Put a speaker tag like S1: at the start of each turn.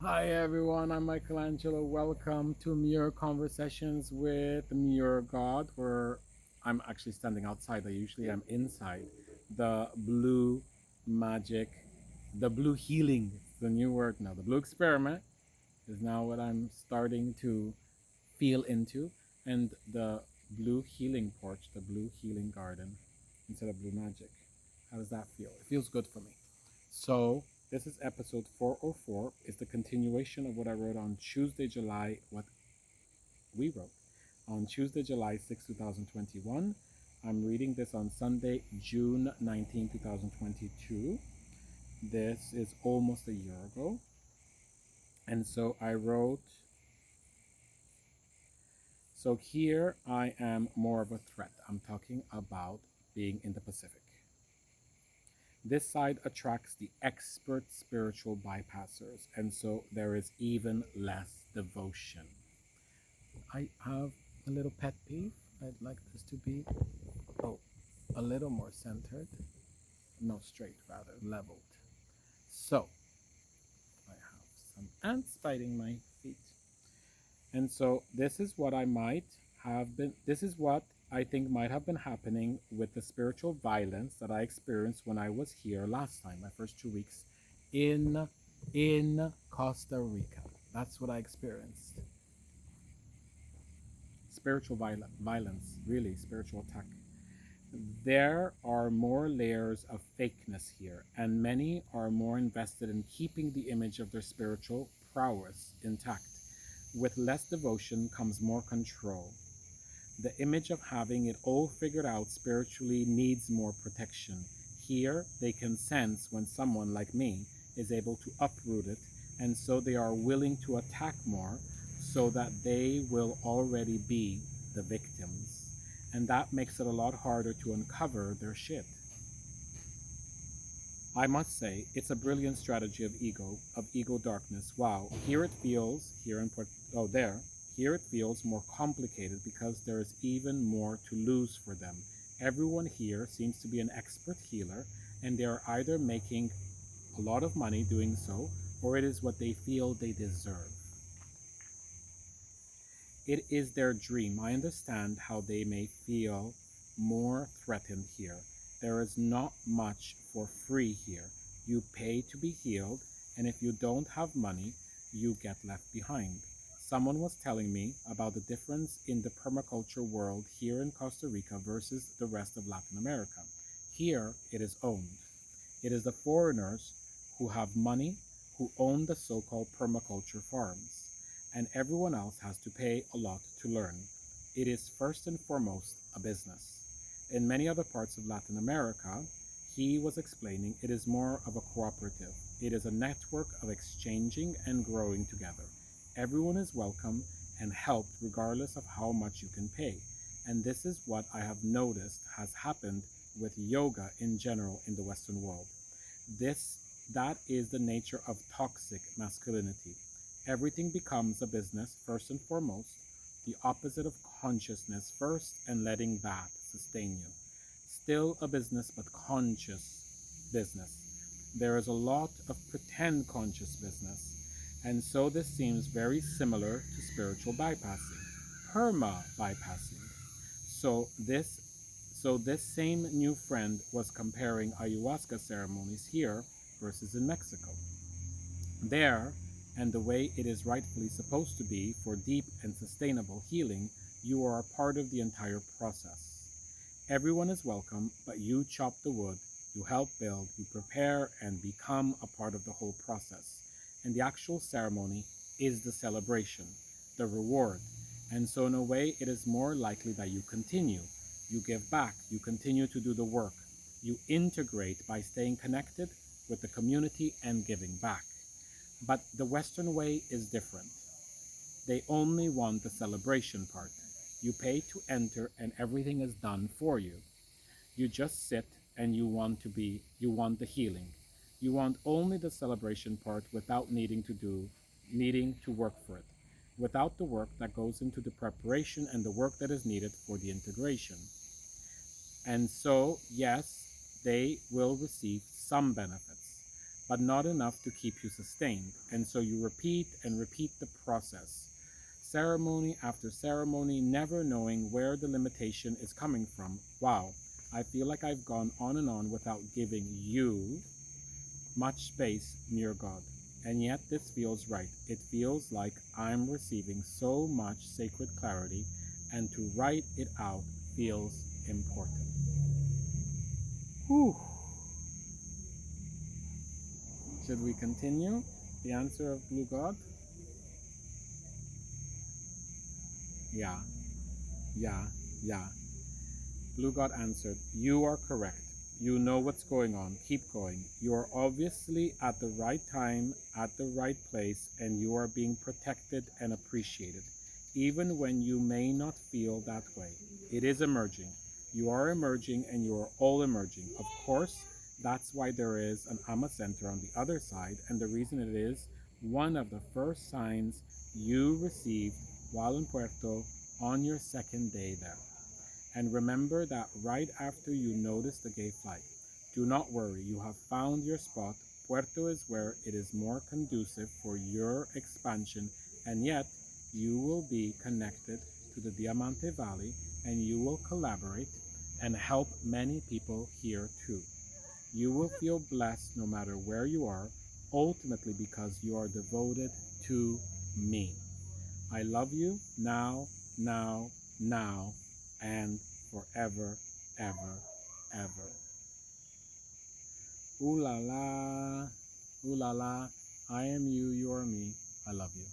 S1: Hi everyone, I'm Michelangelo. Welcome to Mirror Conversations with MYOURGOD, where I'm actually standing outside. I usually am inside. The blue magic, the blue healing, the new word now. The blue experiment is now what I'm starting to feel into, and the blue healing porch, the blue healing garden instead of blue magic. How does that feel? It feels good for me. So this is episode 404. It's the continuation of what I wrote on Tuesday, July, what we wrote on Tuesday, July 6, 2021. I'm reading this on Sunday, June 19, 2022. This is almost a year ago. And so I wrote, so here I am more of a threat. I'm talking about being in the Pacific. This side attracts the expert spiritual bypassers, and so there is even less devotion. I have a little pet peeve. I'd like this to be, oh, a little more centered. No, straight, rather, leveled. So, I have some ants biting my feet. And so, this is what I might have been, this is what I think might have been happening with the spiritual violence that I experienced when I was here last time, my first 2 weeks in in Costa Rica. That's what I experienced. Spiritual violence, really spiritual attack. There are more layers of fakeness here, and many are more invested in keeping the image of their spiritual prowess intact. With less devotion comes more control. The image of having it all figured out spiritually needs more protection. Here, they can sense when someone like me is able to uproot it, and so they are willing to attack more so that they will already be the victims. And that makes it a lot harder to uncover their shit. I must say, it's a brilliant strategy of ego darkness. Wow, here it feels, here in Port, oh, there, here it feels more complicated because there is even more to lose for them. Everyone here seems to be an expert healer, and they are either making a lot of money doing so, or it is what they feel they deserve. It is their dream. I understand how they may feel more threatened here. There is not much for free here. You pay to be healed, and if you don't have money, you get left behind. Someone was telling me about the difference in the permaculture world here in Costa Rica versus the rest of Latin America. Here, it is owned. It is the foreigners who have money who own the so called permaculture farms, and everyone else has to pay a lot to learn. It is first and foremost a business. In many other parts of Latin America, he was explaining it is more of a cooperative. It is a network of exchanging and growing together. Everyone is welcome and helped regardless of how much you can pay. And this is what I have noticed has happened with yoga in general in the Western world. This that is the nature of toxic masculinity. Everything becomes a business first and foremost, the opposite of consciousness first and letting that sustain you. Still a business, but conscious business. There is a lot of pretend conscious business, and so this seems very similar to spiritual bypassing, perma bypassing. So this so this same new friend was comparing ayahuasca ceremonies here versus in Mexico. There, and the way it is rightfully supposed to be for deep and sustainable healing, you are a part of the entire process. Everyone is welcome, but you chop the wood, you help build, you prepare and become a part of the whole process. And the actual ceremony is the celebration, the reward. And so, in a way, it is more likely that you continue. You give back, you continue to do the work. You integrate by staying connected with the community and giving back. But the Western way is different. They only want the celebration part. You pay to enter and everything is done for you. You just sit and you want the healing. You want only the celebration part without needing to work for it. Without the work that goes into the preparation and the work that is needed for the integration. And so, yes, they will receive some benefits. but not enough to keep you sustained. And so you repeat and repeat the process, ceremony after ceremony, never knowing where the limitation is coming from. Wow, I feel like I've gone on and on without giving you much space, near God. And yet this feels right. It feels like I'm receiving so much sacred clarity, and to write it out feels important. Whew. Should we continue? The answer of Blue God? Yeah, yeah, yeah. Blue God answered, "You are correct. You know what's going on. Keep going. You are obviously at the right time, at the right place, and you are being protected and appreciated, even when you may not feel that way. It is emerging. You are emerging, and you are all emerging. Of course, that's why there is an Ama Center on the other side, and the reason it is one of the first signs you received while in Puerto on your second day there. And remember that right after you notice the gay flight. Do not worry, you have found your spot. Puerto is where it is more conducive for your expansion, and yet you will be connected to the Diamante Valley, and you will collaborate and help many people here too. You will feel blessed no matter where you are, ultimately because you are devoted to me. I love you now, and forever, ever, ever. Ooh la la, I am you, you are me. I love you.